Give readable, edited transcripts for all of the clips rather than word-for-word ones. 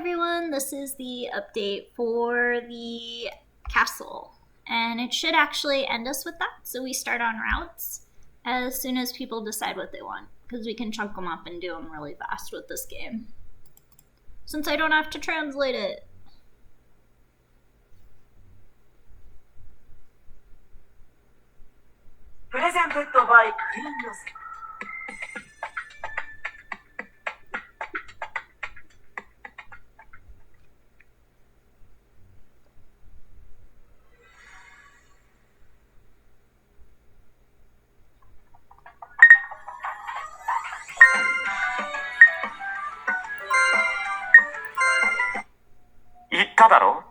everyone, this is the update for the castle, and it should actually end us with that, so we start on routes as soon as people decide what they want, because we can chunk them up and do them really fast with this game, since I don't have to translate it. Presented by Quinrose. 言っただろ？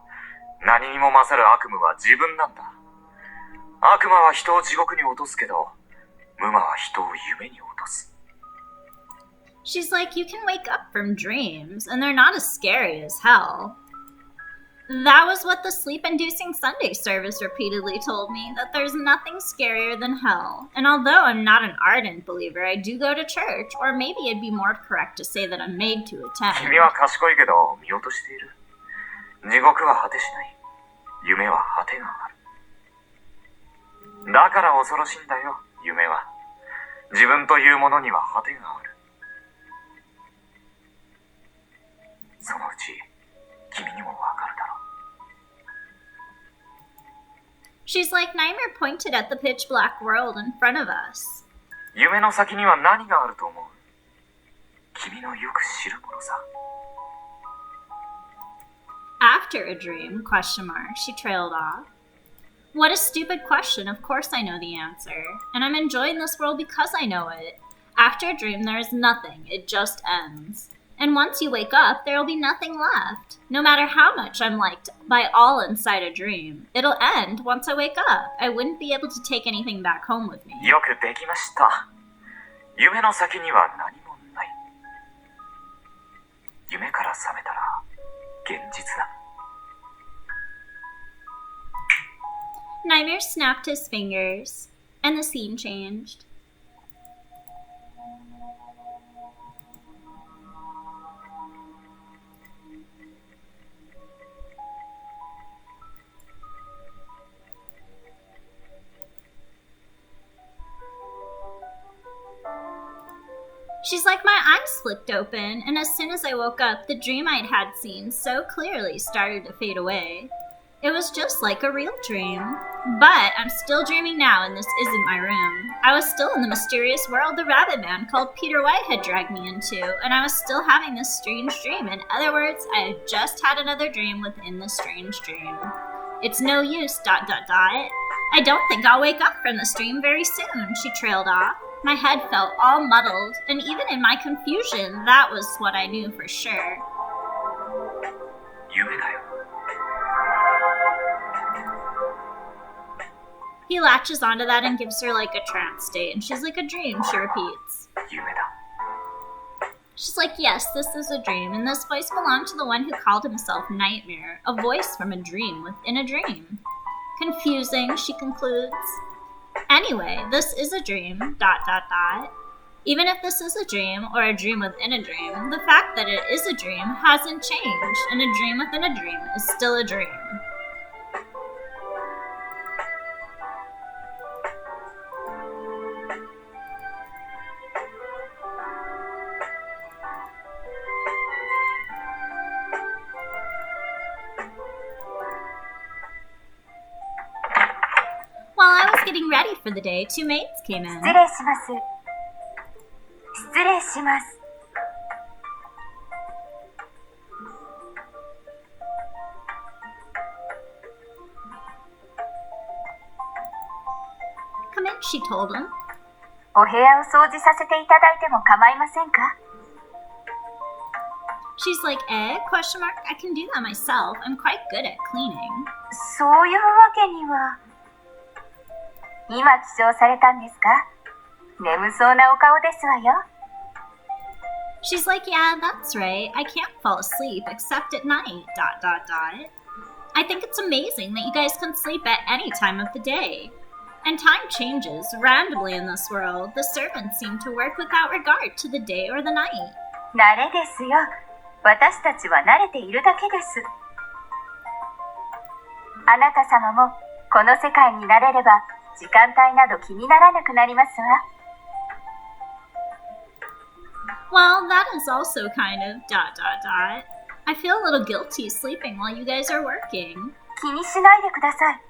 何にも勝る悪夢は自分なんだ。悪魔は人を地獄に落とすけど、無魔は人を夢に落とす。 She's like, you can wake up from dreams, and they're not as scary as hell. That was what the sleep-inducing Sunday service repeatedly told me, that there's nothing scarier than hell. And although I'm not an ardent believer, I do go to church, or maybe it'd be more correct to say that I'm made to attend. 君は賢いけど見落としている。地獄は果てしない。夢は果てがある。だから恐ろしいんだよ、夢は。自分というものには果てがある。そのうち君にもわかるだろう。 She's like, Nightmare pointed at the pitch black world in front of us. 夢の先には何があると思う？君のよく知るものさ。 After a dream, ? She trailed off. What a stupid question. Of course I know the answer. And I'm enjoying this world because I know it. After a dream, there is nothing. It just ends. And once you wake up, there will be nothing left. No matter how much I'm liked by all inside a dream, it'll end once I wake up. I wouldn't be able to take anything back home with me. よくできました。夢の先には何もない。夢から覚めたら現実だ。 Nightmare snapped his fingers, and the scene changed. She's like, my eyes flipped open, and as soon as I woke up, the dream I'd had seen so clearly started to fade away. It was just like a real dream. But I'm still dreaming now, and this isn't my room. I was still in the mysterious world the rabbit man called Peter White had dragged me into, and I was still having this strange dream. In other words, I had just had another dream within the strange dream. It's no use, ... I don't think I'll wake up from this dream very soon, she trailed off. My head felt all muddled, and even in my confusion, that was what I knew for sure. 夢だよ。 He latches onto that and gives her like a trance state, and she's like, a dream, she repeats. 夢だ。 She's like, yes, this is a dream, and this voice belonged to the one who called himself Nightmare, a voice from a dream within a dream. Confusing, she concludes. Anyway, this is a dream, ... Even if this is a dream, or a dream within a dream, the fact that it is a dream hasn't changed, and a dream within a dream is still a dream. While I was getting ready for the day, two maids came in. 失礼します。失礼します。 Come in, she told him. お部屋を掃除させていただいても構いませんか？ She's like, I can do that myself. I'm quite good at cleaning. そういうわけには。今起床されたんですか？眠そうなお顔ですわよ。 She's like, yeah, that's right. I can't fall asleep except at night, ... I think it's amazing that you guys can sleep at any time of the day. And time changes randomly in this world. The servants seem to work without regard to the day or the night. 慣れですよ。私たちは慣れているだけです。あなた様もこの世界に慣れれば時間帯など気にならなくなりますわ。Well, that is also kind of ... I feel a little guilty sleeping while you guys are working. 気にしないでください。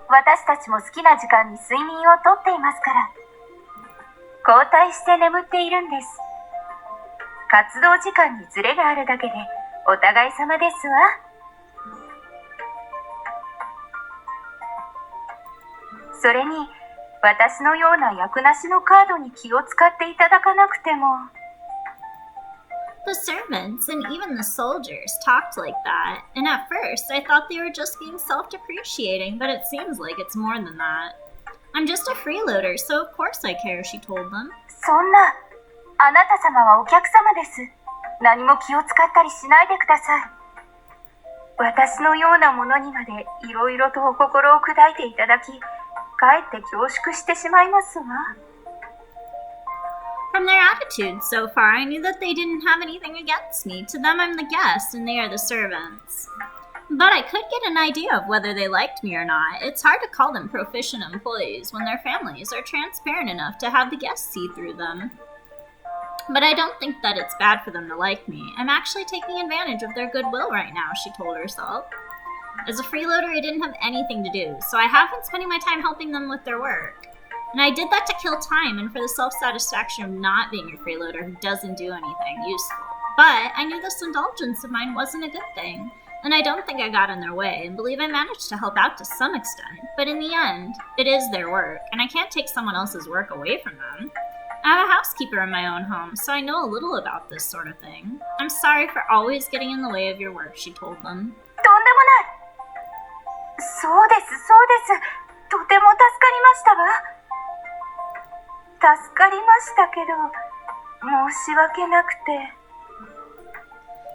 私たちも好きな時間に睡眠をとっていますから。交代して眠っているんです。活動時間にズレがあるだけでお互い様ですわ。それに、私のような役なしのカードに気を使っていただかなくても。The servants and even the soldiers talked like that, and at first I thought they were just being self-depreciating, but it seems like it's more than that. I'm just a freeloader, so of course I care, she told them. そんな、あなた様はお客様です。何も気を使ったりしないでください。私のようなものにまでいろいろとお心を砕いていただき、かえって恐縮してしまいますわ。From their attitude so far, I knew that they didn't have anything against me. To them, I'm the guest, and they are the servants. But I could get an idea of whether they liked me or not. It's hard to call them proficient employees when their families are transparent enough to have the guests see through them. But I don't think that it's bad for them to like me. I'm actually taking advantage of their goodwill right now, she told herself. As a freeloader, I didn't have anything to do, so I have been spending my time helping them with their work. And I did that to kill time and for the self-satisfaction of not being a freeloader who doesn't do anything useful. But I knew this indulgence of mine wasn't a good thing, and I don't think I got in their way, and believe I managed to help out to some extent. But in the end, it is their work, and I can't take someone else's work away from them. I have a housekeeper in my own home, so I know a little about this sort of thing. I'm sorry for always getting in the way of your work, she told them. とんでもない。そうです、そうです。とても助かりましたわ。助かりましたけど、申し訳なくて。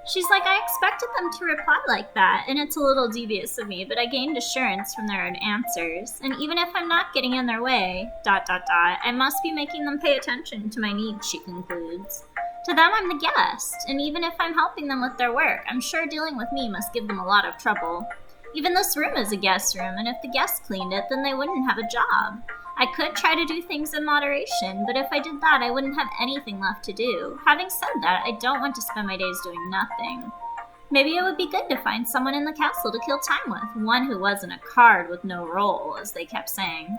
She's like, I expected them to reply like that, and it's a little devious of me, but I gained assurance from their answers. And even if I'm not getting in their way, ... I must be making them pay attention to my needs, she concludes. To them, I'm the guest, and even if I'm helping them with their work, I'm sure dealing with me must give them a lot of trouble. Even this room is a guest room, and if the guests cleaned it, then they wouldn't have a job. I could try to do things in moderation, but if I did that, I wouldn't have anything left to do. Having said that, I don't want to spend my days doing nothing. Maybe it would be good to find someone in the castle to kill time with, one who wasn't a card with no role, as they kept saying.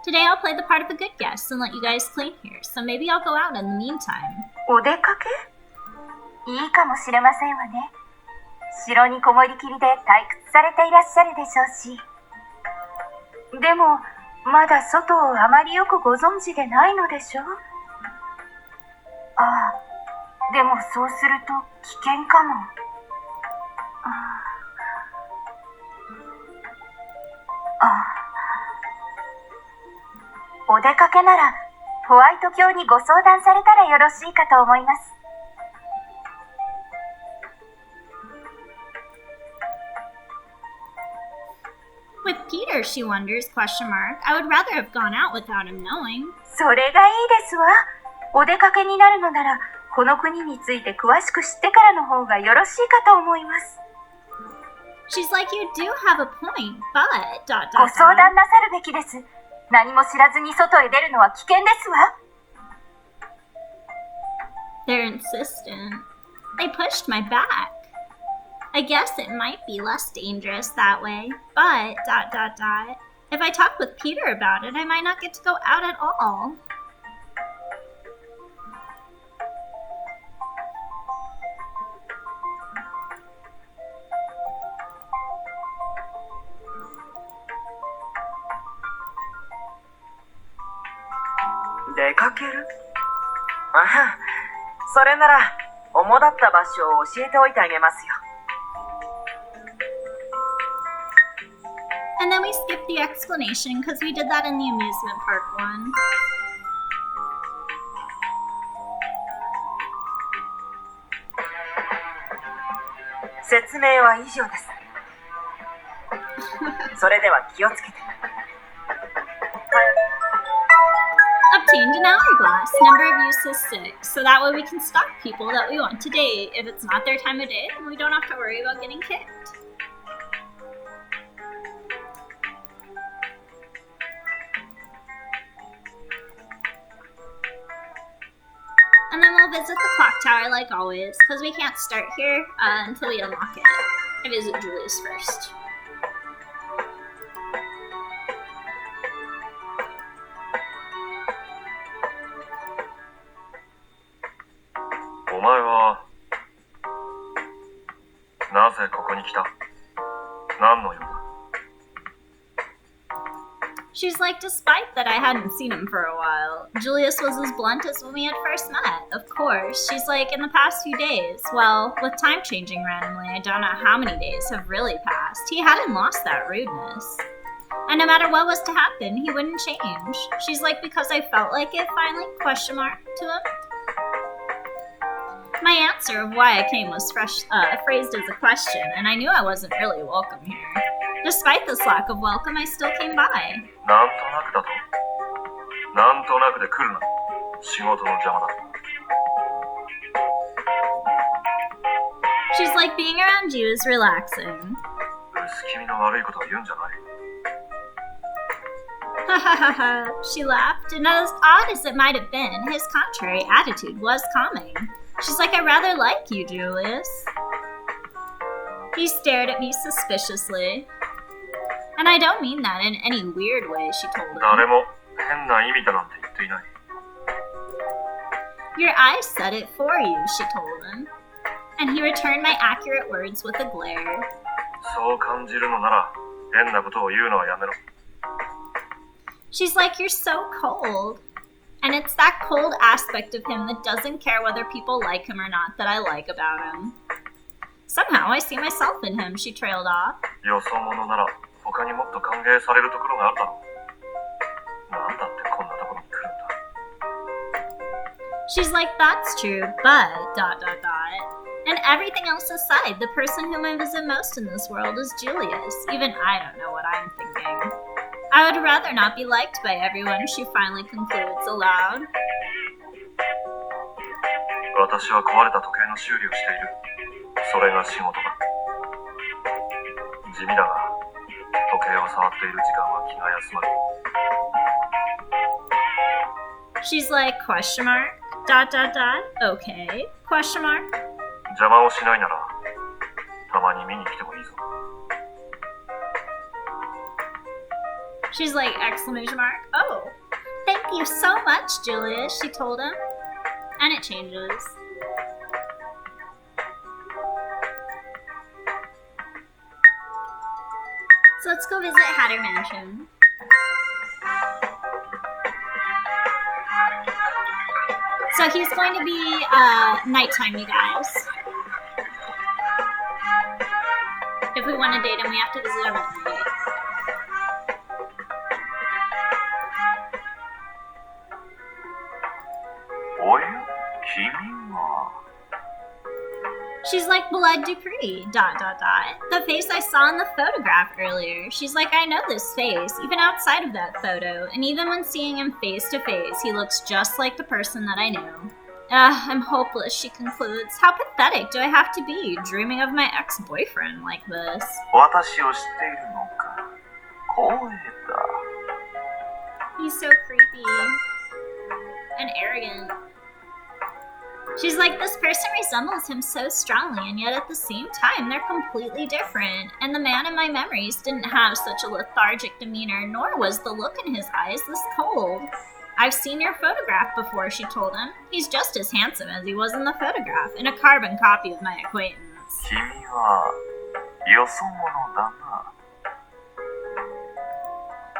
Today I'll play the part of a good guest and let you guys clean here, so maybe I'll go out in the meantime. お出かけ？いいかもしれませんわね。城にこもりきりで退屈されていらっしゃるでしょうし。でも、まだ外をあまりよくご存知でないのでしょう？ああ、でもそうすると危険かも。お出かけならホワイト卿にご相談されたらよろしいかと思います。With Peter, she wonders, ? I would rather have gone out without him knowing. それがいいですわ。お出かけになるのなら、この国について詳しく知ってからの方がよろしいかと思います。She's like, you do have a point, but ... ご相談なさるべきです。何も知らずに外へ出るのは危険ですわ。They're insistent. They pushed my back. I guess it might be less dangerous that way, but ... If I talk with Peter about it, I might not get to go out at all. "出かける?ああ、それなら主だった場所を教えておいてあげますよ。And then we skipped the explanation because we did that in the amusement park one. 説明は以上です。それでは気をつけて。Up to obtained an hourglass. Number of use is 6, so that way we can stalk people that we want to date. If it's not their time of day, then we don't have to worry about getting kicked. And then we'll visit the clock tower like always, because we can't start here until we unlock it. I visit Julius first. She's like, despite that I hadn't seen him for a while, Julius was as blunt as when we had first met. Of course. She's like, in the past few days, well, with time changing randomly, I don't know how many days have really passed. He hadn't lost that rudeness. And no matter what was to happen, he wouldn't change. She's like, because I felt like it finally, question mark, to him. My answer of why I came was phrased as a question, and I knew I wasn't really welcome here. Despite this lack of welcome, I still came by. She's like, being around you is relaxing. Ha ha ha ha, she laughed, and as odd as it might have been, his contrary attitude was calming. She's like, I rather like you, Julius. He stared at me suspiciously. And I don't mean that in any weird way, she told him. Your eyes said it for you, she told him. And he returned my accurate words with a glare. She's like, you're so cold. And it's that cold aspect of him that doesn't care whether people like him or not that I like about him. Somehow I see myself in him, she trailed off. She's like, that's true, but ... And everything else aside, the person whom I visit most in this world is Julius. Even I don't know what I'm thinking. I would rather not be liked by everyone, she finally concludes aloud. She's like, question mark, ... okay, question mark. She's like, exclamation mark, oh, thank you so much, Julius, she told him. And it changes. So let's go visit Hatter Mansion. So he's going to be nighttime, you guys. If we want to date him, we have to visit him at night. She's like, blood decree, ... The face I saw in the photograph earlier. She's like, I know this face, even outside of that photo. And even when seeing him face to face, he looks just like the person that I knew. I'm hopeless, she concludes. How pathetic do I have to be, dreaming of my ex-boyfriend like this? He's so creepy. And arrogant. She's like, this person resembles him so strongly, and yet at the same time, they're completely different. And the man in my memories didn't have such a lethargic demeanor, nor was the look in his eyes this cold. I've seen your photograph before, she told him. He's just as handsome as he was in the photograph, and a carbon copy of my acquaintance.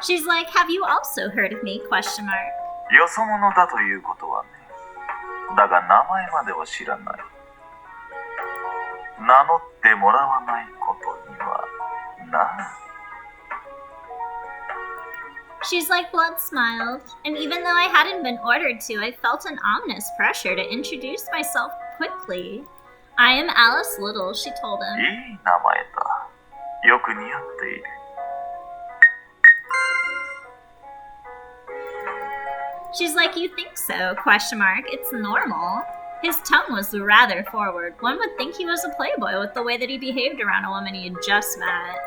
She's like, have you also heard of me, question mark. よそ者だということはね。だが名前までは知らない。名乗ってもらわないことにはな。She's like, Blood smiled, and even though I hadn't been ordered to, I felt an ominous pressure to introduce myself quickly. I am Alice Little, she told him. いい名前だ。よく似合っている。She's like, you think so? ? It's normal. His tone was rather forward. One would think he was a playboy with the way that he behaved around a woman he had just met.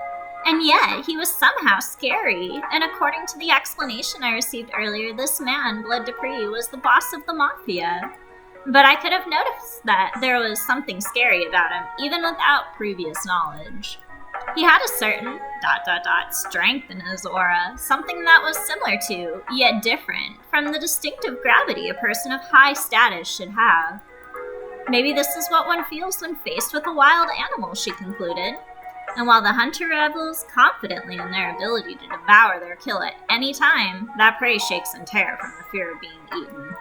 And yet, he was somehow scary. And according to the explanation I received earlier, this man, Blood Dupree, was the boss of the mafia. But I could have noticed that there was something scary about him, even without previous knowledge. He had a certain ... strength in his aura, something that was similar to, yet different, from the distinctive gravity a person of high status should have. Maybe this is what one feels when faced with a wild animal, she concluded. And while the hunter revels confidently in their ability to devour their kill at any time, that prey shakes in terror from the fear of being eaten.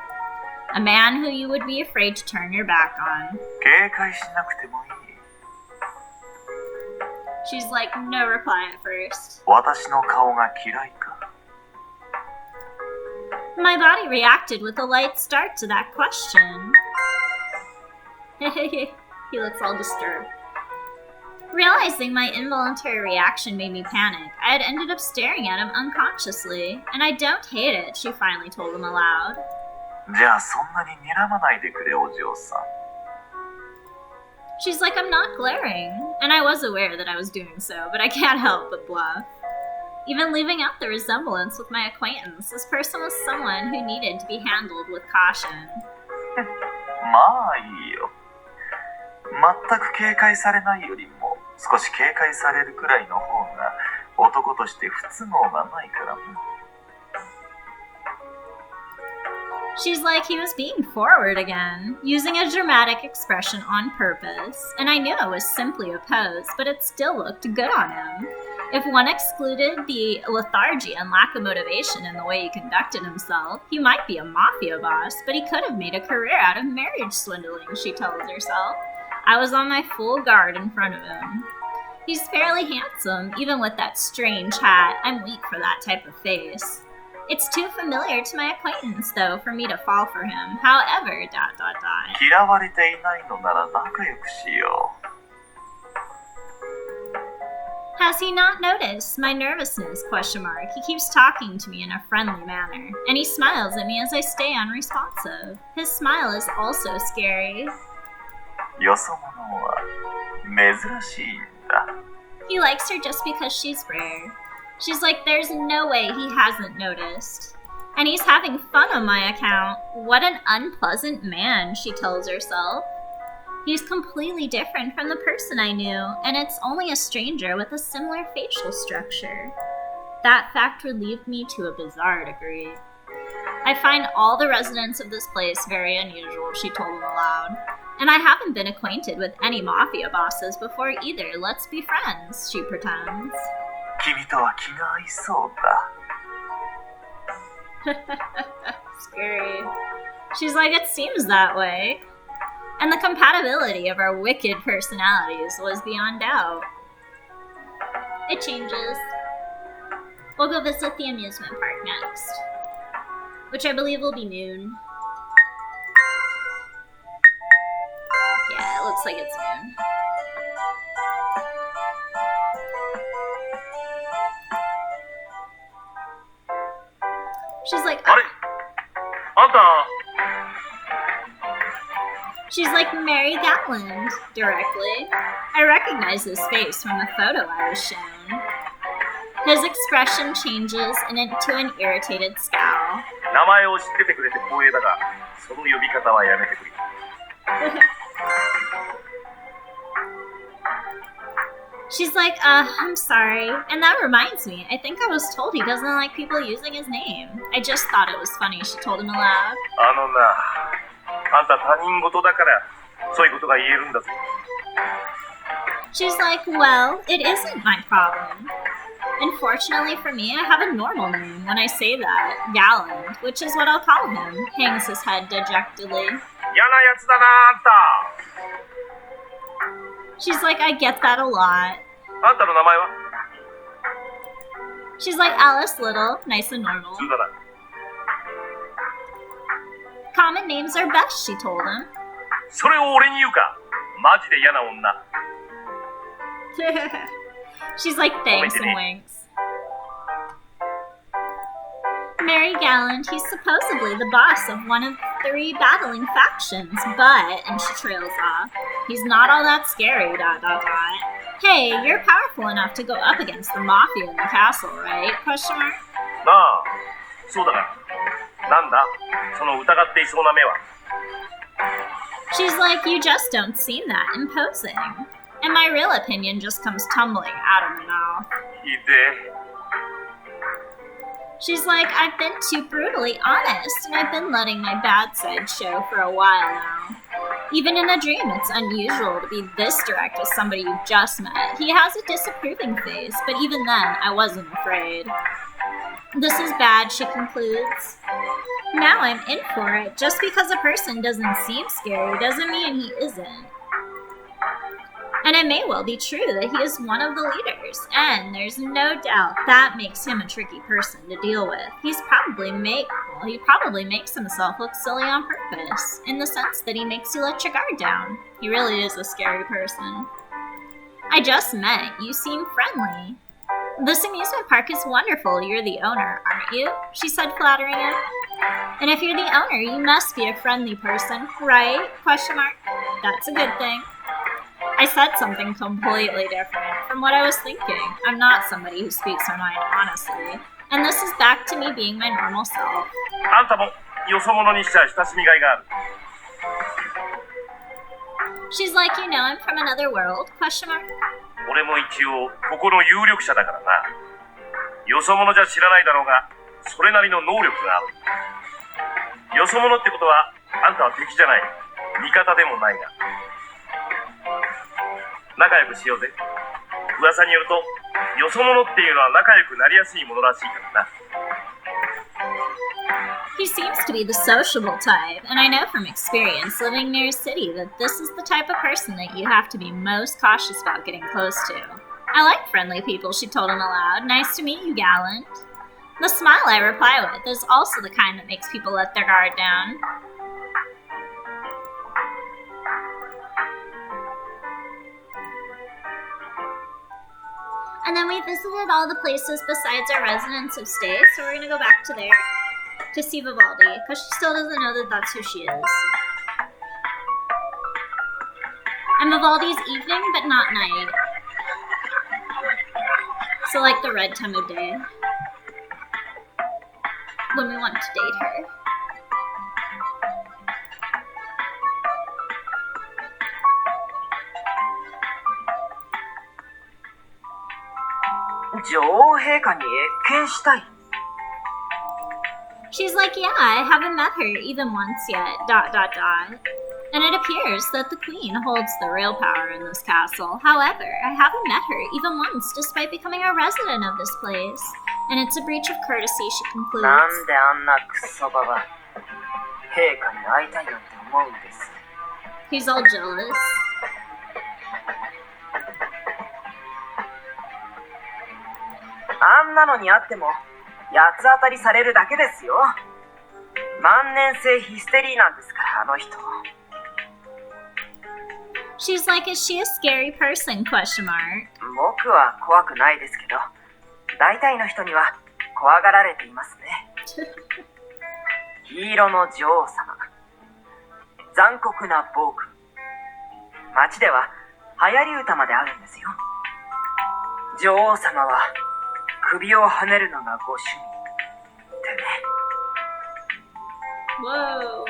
A man who you would be afraid to turn your back on. 警戒しなくてもいい。 She's like, no reply at first. 私の顔が嫌いか。 My body reacted with a light start to that question. He looks all disturbed. Realizing my involuntary reaction made me panic, I had ended up staring at him unconsciously, and I don't hate it, she finally told him aloud. じゃあそんなに睨まないでくれ、お嬢さん。 She's like, I'm not glaring. And I was aware that I was doing so, but I can't help but bluff. Even leaving out the resemblance with my acquaintance, this person was someone who needed to be handled with caution. まあいいよ。全く警戒されないよりも、少し警戒されるくらいの方が、男として不都合がないからな。 She's like, he was being forward again, using a dramatic expression on purpose, and I knew it was simply a pose, but it still looked good on him. If one excluded the lethargy and lack of motivation in the way he conducted himself, he might be a mafia boss, but he could have made a career out of marriage swindling, she tells herself. I was on my full guard in front of him. He's fairly handsome, even with that strange hat. I'm weak for that type of face. It's too familiar to my acquaintance, though, for me to fall for him. However, ... 嫌われていないのなら仲良くしよう。 Has he not noticed my nervousness? ? He keeps talking to me in a friendly manner, and he smiles at me as I stay unresponsive. His smile is also scary. よそ者は珍しいんだ。 He likes her just because she's rare. She's like, there's no way he hasn't noticed. And he's having fun on my account. What an unpleasant man, she tells herself. He's completely different from the person I knew, and it's only a stranger with a similar facial structure. That fact relieved me to a bizarre degree. I find all the residents of this place very unusual, she told him aloud. And I haven't been acquainted with any mafia bosses before either. Let's be friends, she pretends. 君とは気が合いそうだ。 Scary. She's like, it seems that way. And the compatibility of our wicked personalities was beyond doubt. It changes. We'll go visit the amusement park next, which I believe will be noon. Yeah, it looks like it's noon. She's like, oh. あれあんた She's like Mary Gatland, directly. I recognize his face from the photo I was shown. His expression changes into an irritated scowl. 名前を知っててくれて光栄だが、その呼び方はやめてくれ。She's like, I'm sorry. And that reminds me, I think I was told he doesn't like people using his name. I just thought it was funny, she told him aloud. あのな、あんた他人事だから、そういうことが言えるんだぞ。She's like, well, it isn't my problem. Unfortunately for me, I have a normal name. When I say that, Galland, which is what I'll call him, hangs his head dejectedly. 嫌なやつだな、あんた。 She's like, I get that a lot. あんたの名前は She's like, Alice Little, nice and normal. 普通だな。 Common names are best, she told him. それを俺に言うか。マジで嫌な女。 She's like, thanks and winks. Mary Gallant, he's supposedly the boss of one of 3 battling factions, but, and she trails off, he's not all that scary, ... Hey, you're powerful enough to go up against the mafia in the castle, right? Question mark? なあ、そうだが、なんだ、その疑っていそうな目は。 She's like, you just don't seem that imposing. And my real opinion just comes tumbling out of my mouth. ひでえ。 She's like, I've been too brutally honest, and I've been letting my bad side show for a while now. Even in a dream, it's unusual to be this direct with somebody you've just met. He has a disapproving face, but even then, I wasn't afraid. This is bad, she concludes. Now I'm in for it. Just because a person doesn't seem scary doesn't mean he isn't. And it may well be true that he is one of the leaders, and there's no doubt that makes him a tricky person to deal with. He probably makes himself look silly on purpose, in the sense that he makes you let your guard down. He really is a scary person. I just met. You seem friendly. This amusement park is wonderful. You're the owner, aren't you? She said, flattering him. And if you're the owner, you must be a friendly person, right? Question mark. That's a good thing. I said something completely different from what I was thinking. I'm not somebody who speaks her mind honestly. And this is back to me being my normal self. あんたもよそ者にしちゃ親しみがいがある。 She's like, you know, I'm from another world? Question mark. 俺も一応ここの有力者だからな。よそ者じゃ知らないだろうが、それなりの能力がある。よそ者ってことは、あんたは敵じゃない。味方でもないが。仲良くしようぜ。噂によると、よそ者っていうのは仲良くなりやすいものらしいからな。 He seems to be the sociable type, and I know from experience living near a city that this is the type of person that you have to be most cautious about getting close to. I like friendly people, she told him aloud. Nice to meet you, Gallant. The smile I reply with is also the kind that makes people let their guard down. And then we visited all the places besides our residence of stay, so we're gonna go back to there to see Vivaldi, because she still doesn't know that that's who she is. And Vivaldi's evening, but not night. So like the red time of day, when we want to date her. She's like, yeah, I haven't met her even once yet, ... And it appears that the queen holds the real power in this castle. However, I haven't met her even once, despite becoming a resident of this place. And it's a breach of courtesy, she concludes. なんであんなクソババ陛下に会いたいなんて思うんです。 He's all jealous. あんなのに会っても八つ当たりされるだけですよ。万年性ヒステリーなんですからあの人。 She's like, is she a scary person? Question mark. 僕は怖くないですけど、大体の人には怖がられていますね。黄色の女王様、残酷な暴君。街では流行り歌まであるんですよ。女王様は首をはねるのがご趣味ってね。 Whoa.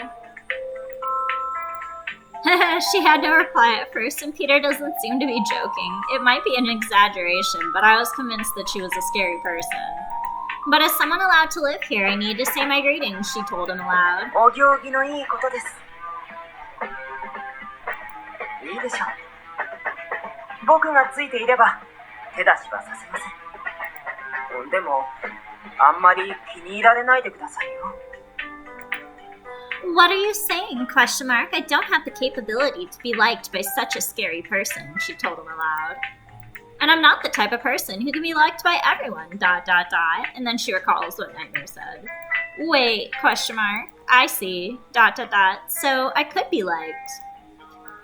She had no reply at first, and Peter doesn't seem to be joking. It might be an exaggeration, but I was convinced that she was a scary person. But as someone allowed to live here, I need to say my greetings, she told him aloud. お行儀のいいことです。いいでしょう。僕がついていれば手出しはさせません。でも、あんまり気に入られないでくださいよ。 What are you saying? Question mark. I don't have the capability to be liked by such a scary person, she told him aloud. And I'm not the type of person who can be liked by everyone, ... And then she recalls what Nightmare said. Wait, question mark. I see, ... So I could be liked.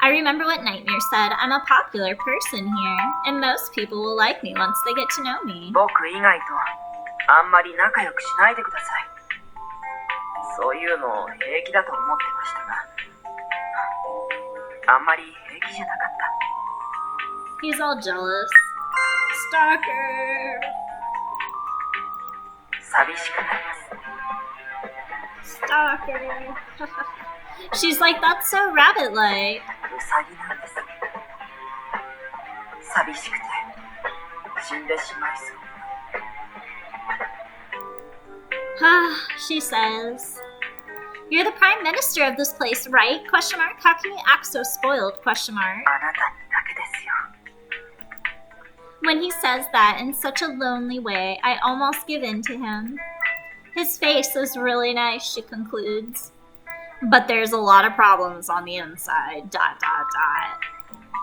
I remember what Nightmare said. I'm a popular person here, and most people will like me once they get to know me. 僕以外とあんまり仲良くしないでください。そういうの平気だと思ってましたが、あんまり平気じゃなかった。He's all jealous. Stalker. 寂しくなります。 Stalker. She's like, that's so rabbit-like. ウサギなんです。寂しくて死んでしまいそう。She says, "You're the prime minister of this place, right? Question mark. How can you act so spoiled? Question mark." あなたにだけですよ。 When he says that in such a lonely way, I almost give in to him. His face is really nice, she concludes. But there's a lot of problems on the inside, ...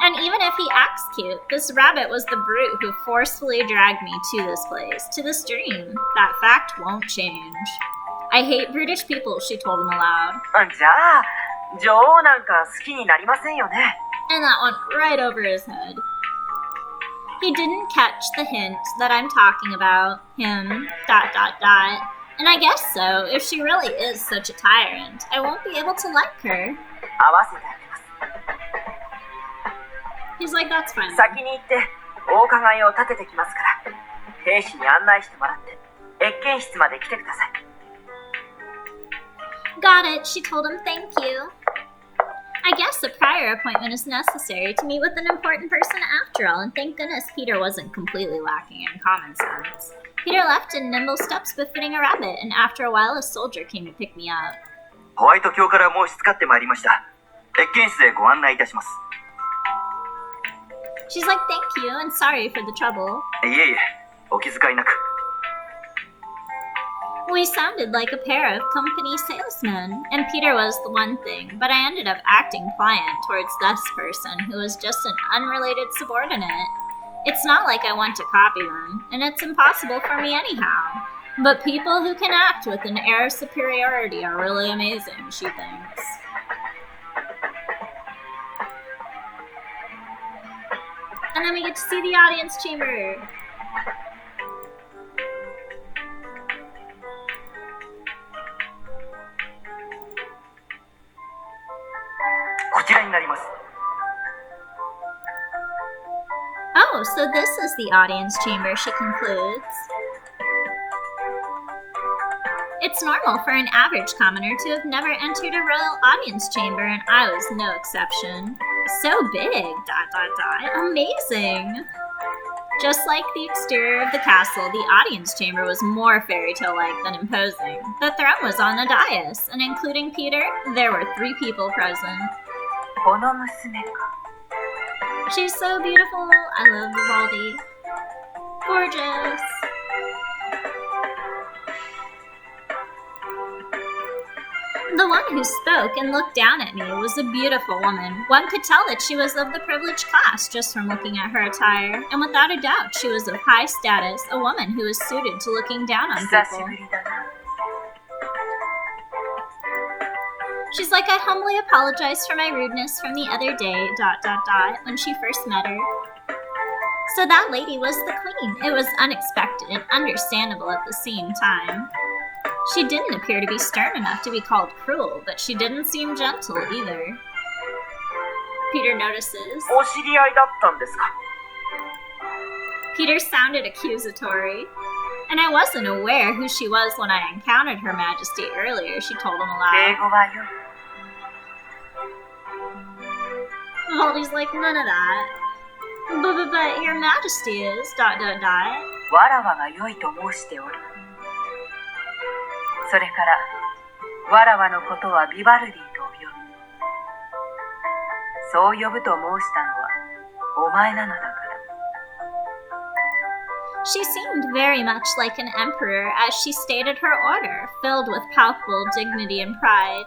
And even if he acts cute, this rabbit was the brute who forcefully dragged me to this place, to this dream. That fact won't change. I hate brutish people, she told him aloud. じゃあ、女王なんか好きになりませんよね。 And that went right over his head. He didn't catch the hint that I'm talking about him, ... And I guess so. If she really is such a tyrant, I won't be able to like her. 合わせてあげます。 He's like, that's fine. 先に行ってお伺いを立ててきますから、兵士に案内してもらって謁見室まで来てください。 Got it, she told him, thank you. I guess a prior appointment is necessary to meet with an important person after all, and thank goodness Peter wasn't completely lacking in common sense. Peter left in nimble steps befitting a rabbit, and after a while a soldier came to pick me up. ホワイト卿から申し付かってまいりました。謁見室でご案内いたします。 She's like, thank you, and sorry for the trouble. いえいえ、お気遣いなく。 We sounded like a pair of company salesmen, and Peter was the one thing, but I ended up acting pliant towards this person who was just an unrelated subordinate. It's not like I want to copy them, and it's impossible for me anyhow. But people who can act with an air of superiority are really amazing, she thinks. And then we get to see the audience chamber. こちらになります。 Oh, so this is the audience chamber, she concludes. It's normal for an average commoner to have never entered a royal audience chamber, and I was no exception. So big, ... Amazing! Just like the exterior of the castle, the audience chamber was more fairy tale-like than imposing. The throne was on a dais, and including Peter, there were 3 people present. この娘か。 She's so beautiful. I love Vivaldi. Gorgeous. The one who spoke and looked down at me was a beautiful woman. One could tell that she was of the privileged class just from looking at her attire, and without a doubt she was of high status, a woman who was suited to looking down on 久し people. ぶりだな。 She's like, I humbly apologize for my rudeness from the other day, ... when she first met her. So that lady was the queen. It was unexpected and understandable at the same time. She didn't appear to be stern enough to be called cruel, but she didn't seem gentle either. Peter notices. お知り合いだったんですか。 Peter sounded accusatory. And I wasn't aware who she was when I encountered Her Majesty earlier, she told him 敬 aloud. 語はよい。 Vivaldi's like, none of that. But Your Majesty is... ... わらわがよいと申しておる。それからわらわのことはビバルディと呼ぶ。そう呼ぶと申したのはお前なのだから。 She seemed very much like an emperor as she stated her order, filled with palpable dignity and pride.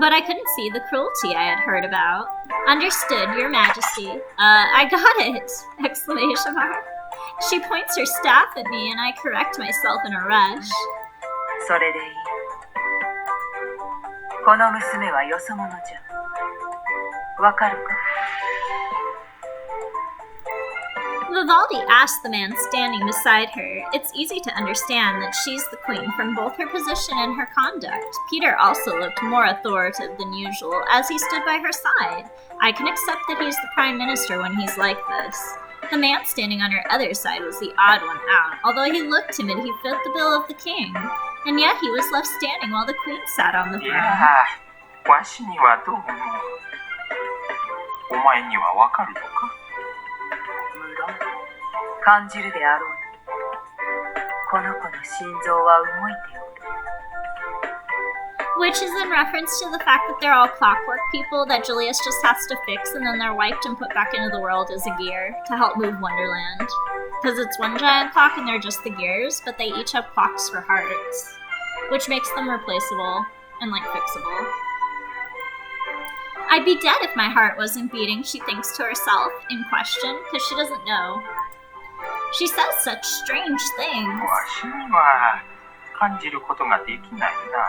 But I couldn't see the cruelty I had heard about. Understood, Your Majesty. I got it! Exclamation mark. She points her staff at me and I correct myself in a rush. それでいい。この娘はよそ者じゃ。わかるか？ Vivaldi asked the man standing beside her. It's easy to understand that she's the queen from both her position and her conduct. Peter also looked more authoritative than usual as he stood by her side. I can accept that he's the prime minister when he's like this. The man standing on her other side was the odd one out. Although he looked timid, he fit the bill of the king. And yet he was left standing while the queen sat on the い throne. やー、わしにはどうも。お前にはわかるのか？無論感じるであろうに、この子の心臓は動いておる。 Which is in reference to the fact that they're all clockwork people that Julius just has to fix and then they're wiped and put back into the world as a gear to help move Wonderland. Because it's one giant clock and they're just the gears, but they each have clocks for hearts, which makes them replaceable and, like, fixable. I'd be dead if my heart wasn't beating, she thinks to herself, in question, because she doesn't know. She says such strange things. わしには感じることができないな。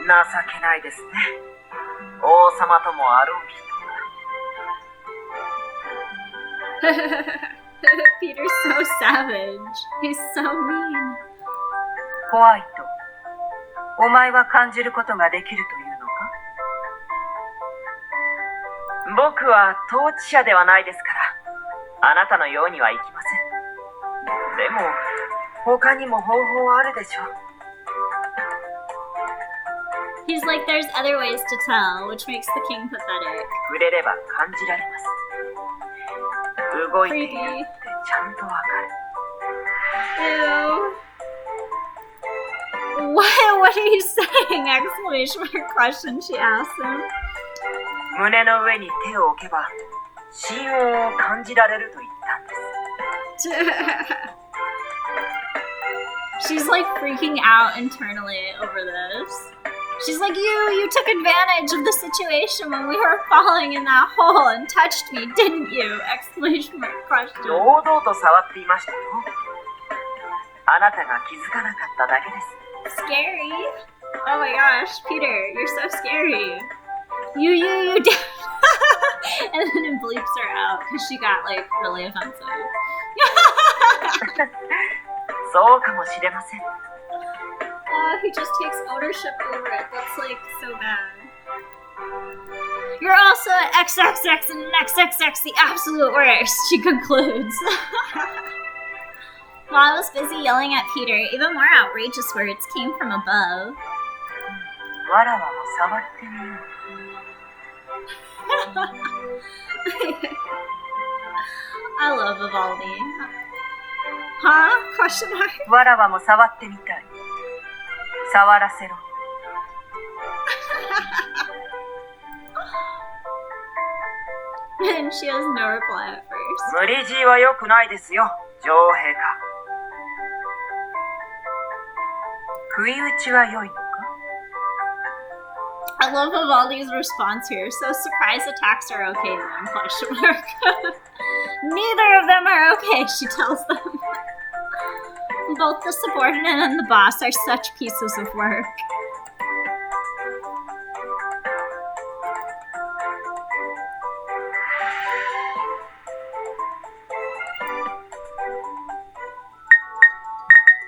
情けないですね。王様ともあろう人が。 Peter's so savage. He's so mean. ホワイト、お前は感じることができるというのか？僕は統治者ではないですから、あなたのようにはいきません。でも、他にも方法はあるでしょう。 He's like, there's other ways to tell, which makes the king pathetic. 触れれば感じられます。動いているってちゃんとわかる。 Ew. What are you saying? Exclamation mark question, she asked him. 胸の上に手を置けば、心音を感じられると言ったんです。 She's like freaking out internally over this. She's like, you took advantage of the situation when we were falling in that hole and touched me, didn't you? Exclamation mark question. 堂々と触っていましたよ。あなたが気づかなかっただけです。 Scary. Oh my gosh, Peter, you're so scary. You did. And then it bleeps her out because she got like really offensive. そうかもしれません。 He just takes ownership over it. That's like so bad. You're also an XXX and an XXX, the absolute worst, she concludes. While I was busy yelling at Peter, even more outrageous words came from above. わらわも触ってみよう。 I love Vivaldi. Huh? Question mark? わらわも触ってみたい。触らせろ。 And she has no reply at first. 無理強いは良くないですよ、女王陛下。不意打ちは良いのか？ I love Vivaldi's response here. So surprise attacks are okay then? Question mark. Neither of them are okay, she tells them. Both the subordinate and the boss are such pieces of work.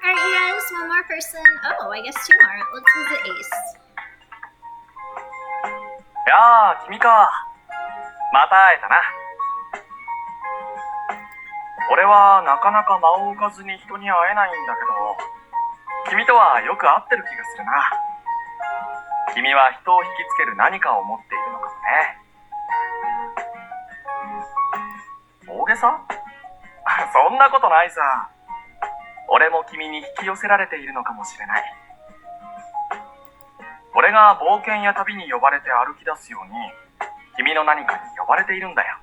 Alright, yes, one more person. Oh, I guess two more. Let's visit Ace. やあ、君か。また会えたな。俺はなかなか間を置かずに人に会えないんだけど、君とはよく会ってる気がするな。君は人を引きつける何かを持っているのかもね。大げさ？そんなことないさ。俺も君に引き寄せられているのかもしれない。俺が冒険や旅に呼ばれて歩き出すように、君の何かに呼ばれているんだよ。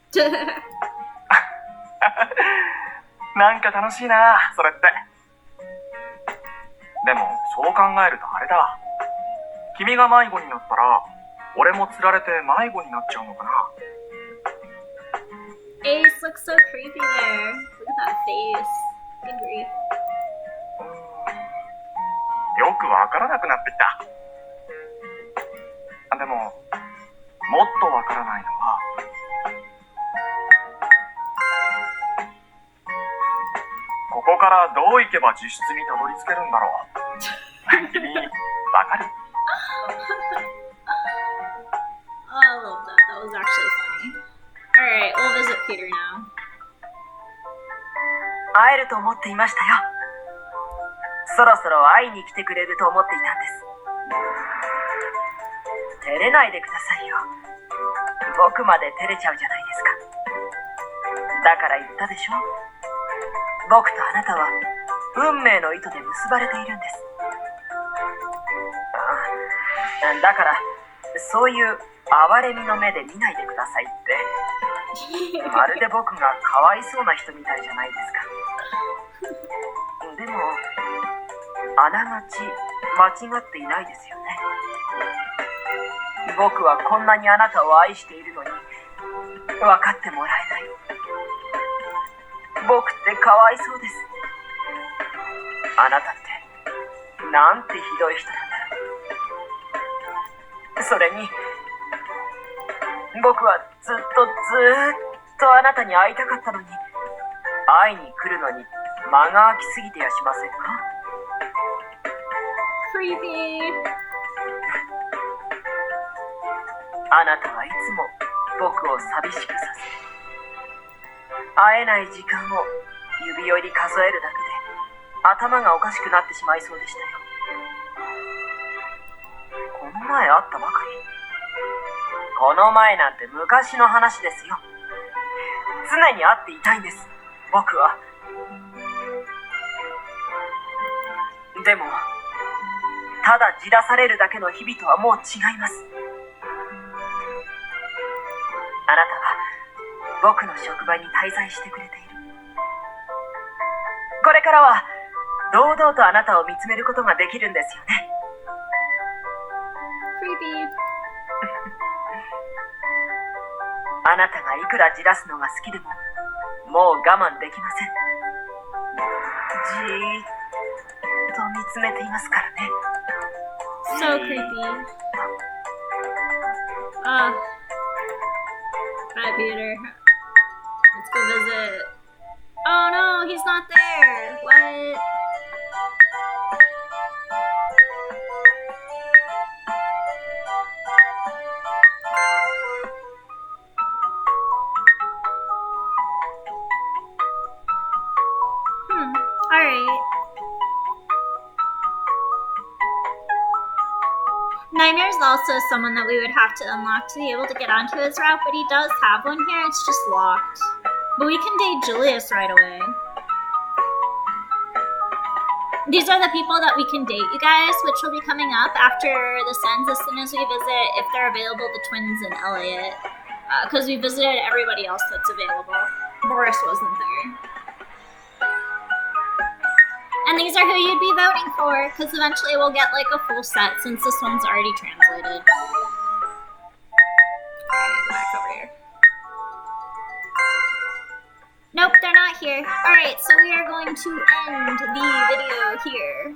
きっと。なんか楽しいな、それって。でも、そう考えるとあれだ。君が迷子になったら、俺も釣られて迷子になっちゃうのかな。Ace looks so creepy there. Look at that face. Good grief. よくわからなくなってきた。でも、もっとわからないのは、ここからどう行けば自室にたどり着けるんだろう。君、わかる？ Oh, I love that. That was actually funny. Alright, we'll visit Peter now. 会えると思っていましたよ。そろそろ会いに来てくれると思っていたんです。照れないでくださいよ。僕まで照れちゃうじゃないですか。だから言ったでしょ。僕とあなたは運命の糸で結ばれているんです。だからそういう哀れみの目で見ないでくださいって、まるで僕がかわいそうな人みたいじゃないですか。でもあながち間違っていないですよね。僕はこんなにあなたを愛しているのに分かってもらえない。僕ってかわいそうです。あなたってなんてひどい人なんだろう。それに僕はずっとあなたに会いたかったのに、会いに来るのに間が空きすぎてやしませんか？ Creepy. あなたはいつも僕を寂しくさせ、会えない時間を指折り数えるだけで頭がおかしくなってしまいそうでしたよ。この前会ったばかり。この前なんて昔の話ですよ。常に会っていたいんです、僕は。でもただじらされるだけの日々とはもう違います。あなたは僕の職場に滞在してくれている。これからは堂々とあなたを見つめることができるんですよね。Creepy. あなたがいくらじらすのが好きでももう我慢できません。じーっと見つめていますからね。So creepy. Bye, Peter. Let's go visit. Oh no, he's not there. What? Alright. Nightmare's also someone that we would have to unlock to be able to get onto his route, but he does have one here, it's just locked. But we can date Julius right away. These are the people that we can date, you guys, which will be coming up after this ends as soon as we visit, if they're available, the twins and Elliot. Because we visited everybody else that's available. Boris wasn't there. And these are who you'd be voting for, because eventually we'll get like a full set since this one's already translated. Alright, go back over here. Nope, they're not here. Alright, so we are going to end the video here.